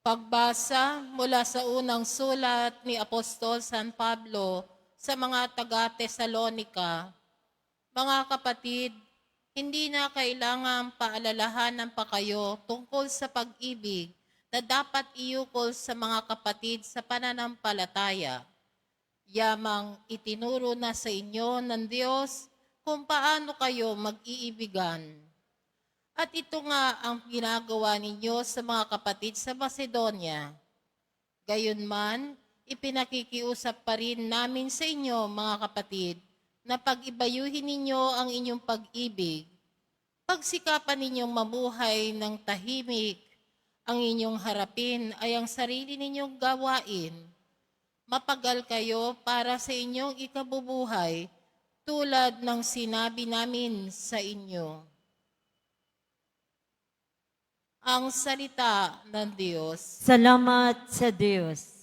Pagbasa mula sa unang sulat ni Apostol San Pablo sa mga taga-Tesalonika. Mga kapatid, hindi na kailangang paalalahanan pa kayo tungkol sa pag-ibig na dapat iukol sa mga kapatid sa pananampalataya. Yamang itinuro na sa inyo ng Diyos kung paano kayo mag-iibigan. At ito nga ang ginagawa ninyo sa mga kapatid sa Macedonia. Gayunman, ipinakikiusap pa rin namin sa inyo, mga kapatid, na pag-ibayuhin ninyo ang inyong pag-ibig. Pagsikapan ninyong mamuhay ng tahimik, ang inyong harapin ay ang sarili ninyong gawain. Mapagal kayo para sa inyong ikabubuhay, tulad ng sinabi namin sa inyo. Ang salita ng Diyos. Salamat sa Diyos.